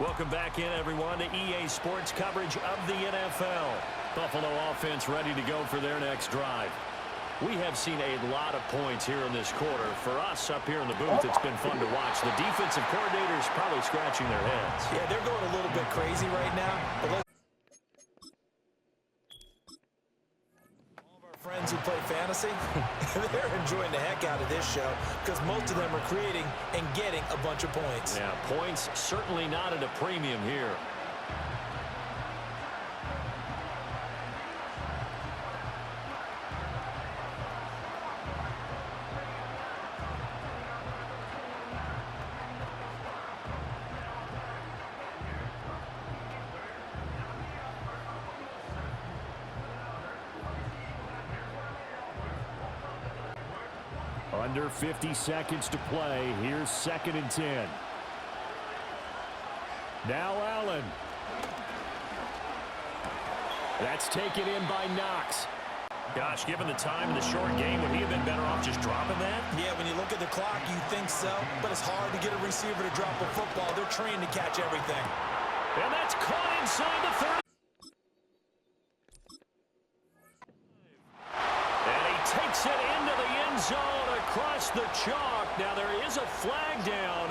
Welcome back in, everyone, to EA Sports coverage of the NFL. Buffalo offense ready to go for their next drive. We have seen a lot of points here in this quarter. For us up here in the booth, it's been fun to watch. The defensive coordinators probably scratching their heads. Yeah, they're going a little bit crazy right now. But all of our friends who play fantasy, they're enjoying the heck out of this show because most of them are creating and getting a bunch of points. Yeah, points certainly not at a premium here. Under 50 seconds to play. Here's 2nd and 10. Now Allen. That's taken in by Knox. Gosh, given the time in the short game, would he have been better off just dropping that? Yeah, when you look at the clock, you think so. But it's hard to get a receiver to drop a football. They're trained to catch everything. And that's caught inside the 30. And he takes it into the end zone across the chalk. Now there is a flag down,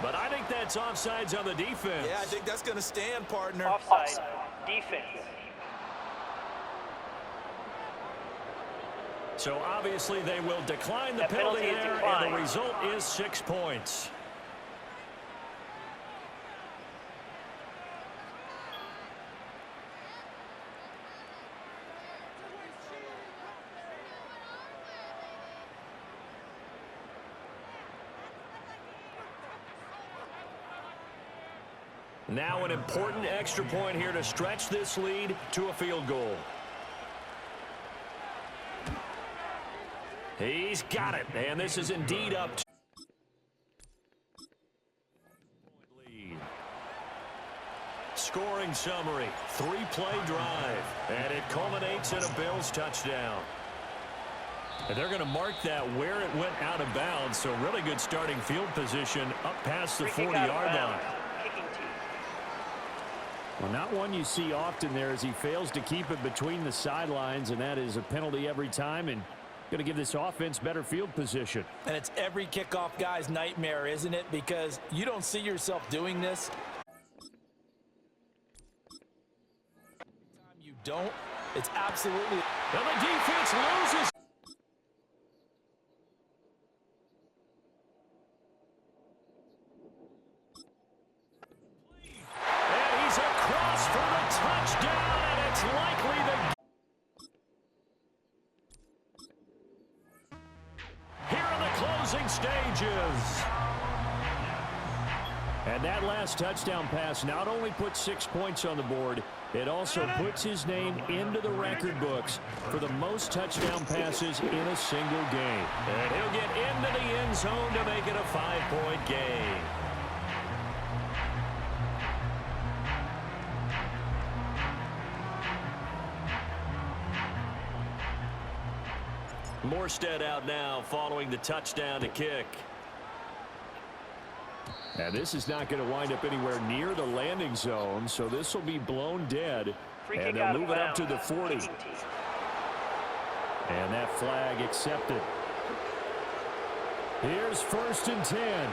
but I think that's offsides on the defense. Yeah, I think that's going to stand, partner. Offside, defense. So obviously they will decline the penalty there, and the result is 6 points. Now an important extra point here to stretch this lead to a field goal. He's got it, and this is indeed up to lead. Scoring summary, 3-play drive, and it culminates in a Bills touchdown. And they're going to mark that where it went out of bounds, so really good starting field position up past the 40-yard line. Well, not one you see often there as he fails to keep it between the sidelines, and that is a penalty every time, and going to give this offense better field position. And it's every kickoff guy's nightmare, isn't it? Because you don't see yourself doing this. You don't. It's absolutely. And the defense loses. Stages. And that last touchdown pass not only puts 6 points on the board, it also puts his name into the record books for the most touchdown passes in a single game. And he'll get into the end zone to make it a 5-point game. Morstead out now following the touchdown to kick. And this is not going to wind up anywhere near the landing zone, so this will be blown dead. And they'll move it up to the 40. And that flag accepted. Here's 1st and 10.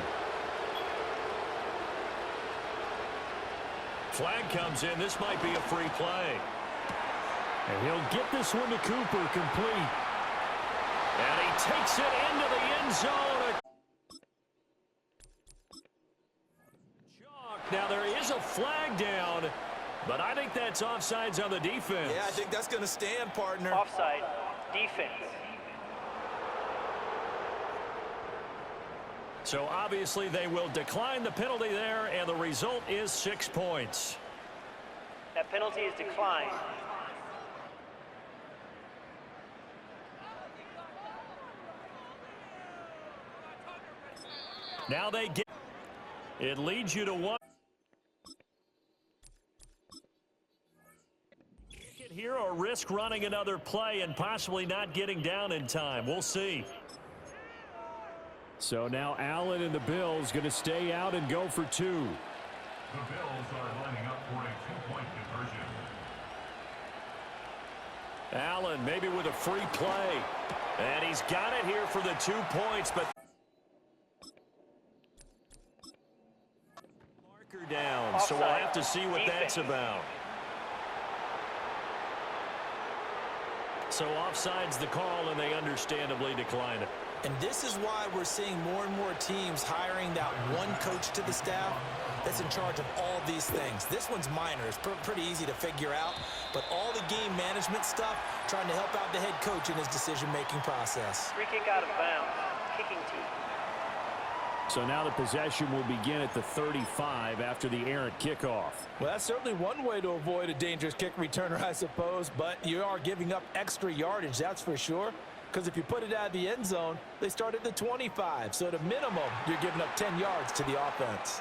Flag comes in. This might be a free play. And he'll get this one to Cooper complete. And he takes it into the end zone. Now there is a flag down, but I think that's offsides on the defense. Yeah, I think that's going to stand, partner. Offside, defense. So obviously they will decline the penalty there, and the result is 6 points. That penalty is declined. Now they get it. Leads you to 1. Here or risk running another play and possibly not getting down in time. We'll see. So now Allen and the Bills going to stay out and go for 2. The Bills are lining up for a two-point conversion. Allen maybe with a free play. And he's got it here for the 2 points, but marker down, so we'll have to see what that's about. So offside's the call, and they understandably decline it. And this is why we're seeing more and more teams hiring that one coach to the staff that's in charge of all these things. This one's minor. It's pretty easy to figure out. But all the game management stuff, trying to help out the head coach in his decision-making process. Free kick out of bounds. Kicking team. So now the possession will begin at the 35 after the errant kickoff. Well, that's certainly one way to avoid a dangerous kick returner, I suppose. But you are giving up extra yardage, that's for sure. Because if you put it out of the end zone, they start at the 25. So at a minimum, you're giving up 10 yards to the offense.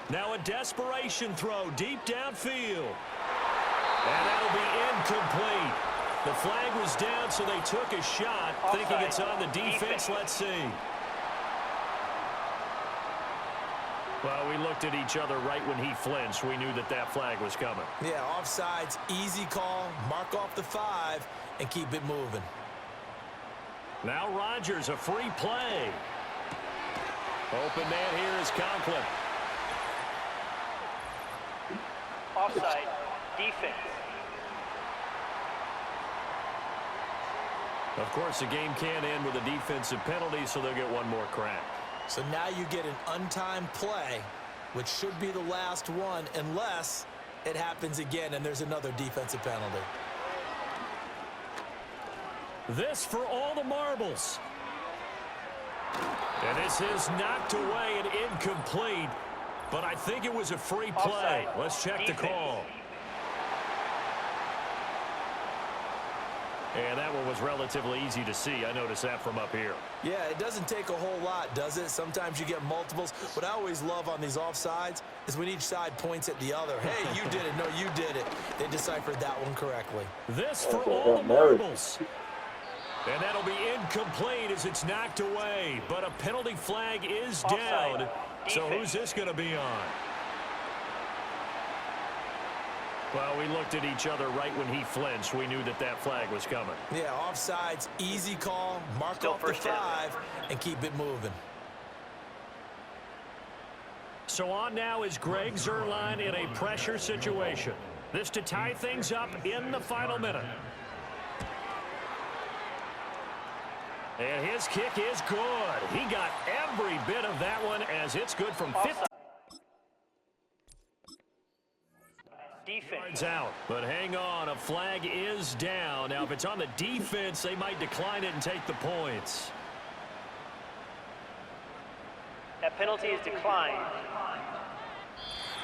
Now a desperation throw deep downfield. And that'll be incomplete. The flag was down, so they took a shot, thinking it's on the defense. Let's see. Well, we looked at each other right when he flinched. We knew that that flag was coming. Yeah, offsides, easy call, mark off the 5, and keep it moving. Now Rodgers, a free play. Open man here is Conklin. Offside. Defense. Of course, the game can't end with a defensive penalty, so they'll get one more crack. So now you get an untimed play, which should be the last one, unless it happens again and there's another defensive penalty. This for all the marbles. And this is knocked away and incomplete, but I think it was a free play. Offside. Let's check the call. And that one was relatively easy to see. I noticed that from up here. Yeah, it doesn't take a whole lot, does it? Sometimes you get multiples. What I always love on these offsides is when each side points at the other. Hey, you did it. No, you did it. They deciphered that one correctly. This for all the marbles. And that'll be incomplete as it's knocked away. But a penalty flag is down. Offside. So Defense. who's this going to be on? Well, we looked at each other right when he flinched. We knew that that flag was coming. Yeah, offsides, easy call, mark Still off the first down. 5, and keep it moving. So on now is Greg Zuerlein in a pressure situation. This to tie things up in the final minute. And his kick is good. He got every bit of that one as it's good from 50 Defense. yards out. But hang on, a flag is down. Now, if it's on the defense, they might decline it and take the points. That penalty is declined.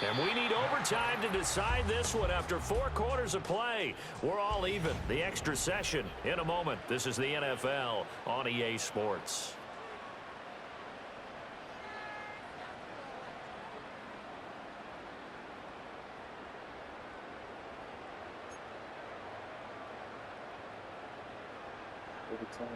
And we need overtime to decide this one after 4 quarters of play. We're all even. The extra session in a moment. This is the NFL on EA Sports. Overtime.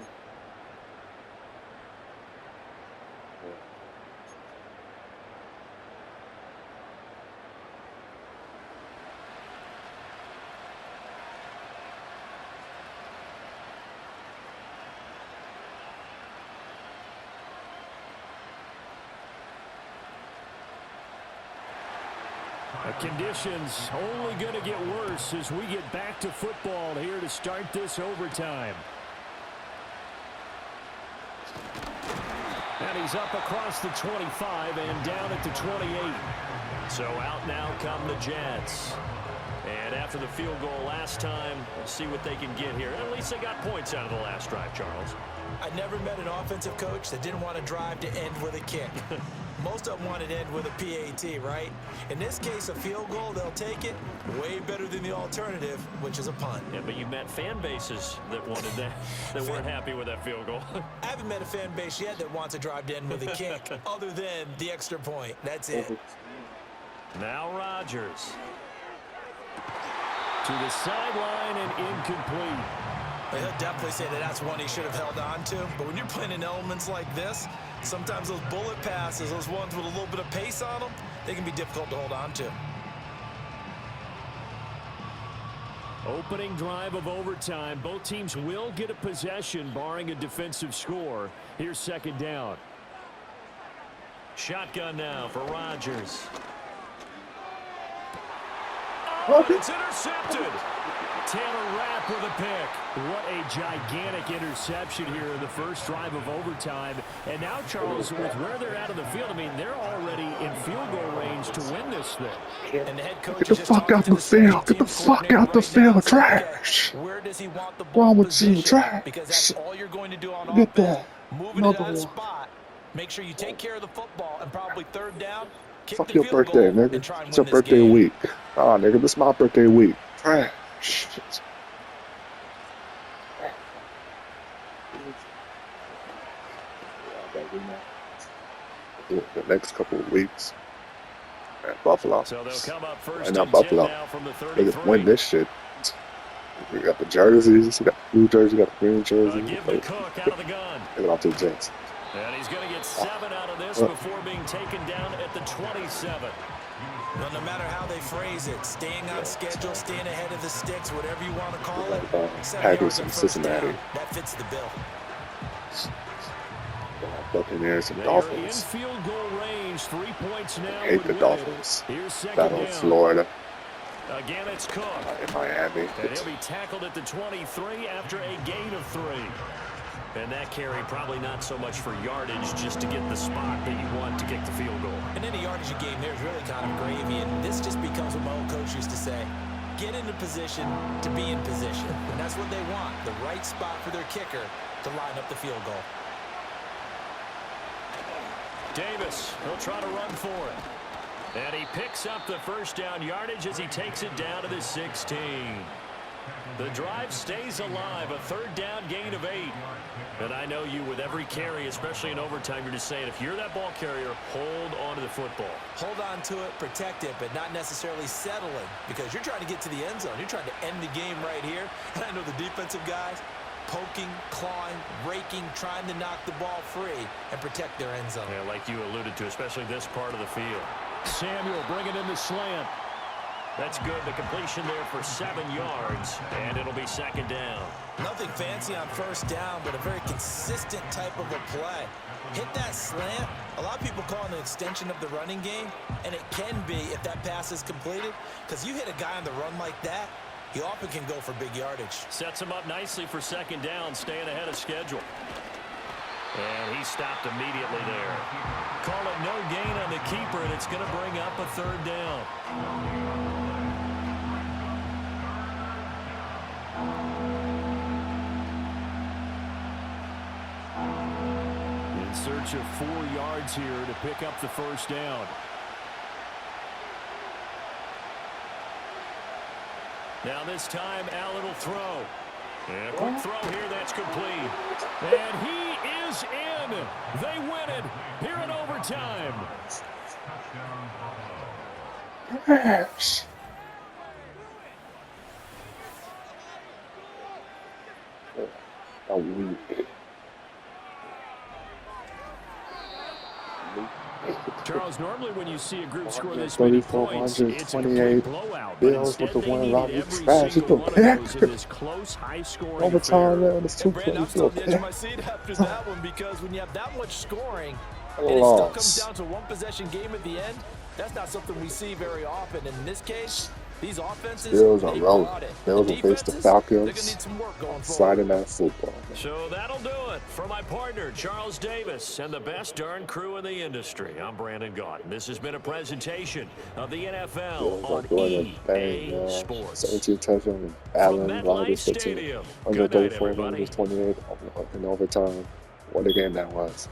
Conditions only going to get worse as we get back to football here to start this overtime. And he's up across the 25 and down at the 28. So out now come the Jets. And after the field goal last time, we'll see what they can get here. At least they got points out of the last drive, Charles. I never met an offensive coach that didn't want to drive to end with a kick. Most of them wanted to end with a PAT, right? In this case, a field goal, they'll take it. Way better than the alternative, which is a punt. Yeah, but you met fan bases that wanted that, that weren't happy with that field goal. I haven't met a fan base yet that wants to drive to end with a kick other than the extra point. That's it. Now Rodgers. To the sideline and incomplete. He'll definitely say that that's one he should have held on to. But when you're playing in elements like this, sometimes those bullet passes, those ones with a little bit of pace on them, they can be difficult to hold on to. Opening drive of overtime. Both teams will get a possession, barring a defensive score. Here's second down. Shotgun now for Rodgers. Oh, it's intercepted. Taylor Rapp with a pick. What a gigantic interception here in the first drive of overtime. And now, Charles, with where they're at on the field, I mean, they're already in field goal range to win this thing. And the head coach Get the fuck out the field. Get the fuck out the field. Trash. Where does he want the Why ball would you positioned? trash? Because that's all you're going to do on Get offense. that. Moving it Another out of one. spot. Make sure you take care of the football and probably third down. Kick Fuck the your field birthday, goal nigga. and try and It's your win this birthday game. week. Ah, nigga, this is my birthday week. Trash. The next couple of weeks. Man, Buffalo. So they'll come up first And not and 10 Buffalo. now from the They 33. win this shit. We got the jerseys. We got the blue jersey. We got the green jersey. Give the Cook out of the gun. Give it off to the Jets. And he's going to get 7 out of this before being taken down at the 27. Well, no matter how they phrase it, staying on schedule, staying ahead of the sticks, whatever you want to call it, 7 Packers yards and on first Cincinnati. down, that fits the bill. Buccaneers and They are in Dolphins. field goal range. 3 points now. Hate would the win it. Dolphins. Here's second Battle down. of Florida Again, it's Cook. in Miami. And he'll be tackled at the 23 after a gain of 3. And that carry probably not so much for yardage, just to get the spot that you want to kick the field goal. In any yardage you gain, there's really kind of gravy, and this just becomes what my old coach used to say. Get into position to be in position. And that's what they want, the right spot for their kicker to line up the field goal. Davis, he'll try to run for it. And he picks up the first down yardage as he takes it down to the 16. The drive stays alive, a third down gain of 8. And I know you, with every carry, especially in overtime, you're just saying, if you're that ball carrier, hold on to the football. Hold on to it, protect it, but not necessarily settling, because you're trying to get to the end zone. You're trying to end the game right here. And I know the defensive guys poking, clawing, raking, trying to knock the ball free and protect their end zone. Yeah, like you alluded to, especially this part of the field. Samuel bringing in the slant. That's good. The completion there for 7 yards, and it'll be second down. Nothing fancy on first down, but a very consistent type of a play. Hit that slant. A lot of people call it an extension of the running game, and it can be if that pass is completed, because you hit a guy on the run like that, he often can go for big yardage. Sets him up nicely for second down, staying ahead of schedule. And he stopped immediately there. Call it no gain on the keeper, and it's going to bring up a third down. In search of 4 yards here to pick up the first down. Now this time, Allen will throw. And a quick throw here, that's complete. And he is in. They win it here in overtime. Trash. A week. Charles, normally when you see a group score this many 34, points, it's a 128 complete blowout. But Bills instead, with the they win. needed Rodgers every trash. He single threw one a of those pick. in this close, high-scoring Overtime, affair. man. It's 2 Brandon, I'm points. still on the edge of my seat after that one, because when you have that much scoring and it still Loss. comes down to one possession game at the end, that's not something we see very often. And in this case, these offenses, Bills are they rolling. brought it. Bills The will face the defenses, they're going to Falcons. need some work going Friday forward. Night Football. So that'll do it for my partner, Charles Davis, and the best darn crew in the industry. I'm Brandon Gaudin. This has been a presentation of the NFL Bills are on doing EA a thing, man. Sports. 17 touchdowns. From Allen, MetLife Rodgers, 15. Stadium. Good night, 134, everybody. 128 in overtime. What a game that was.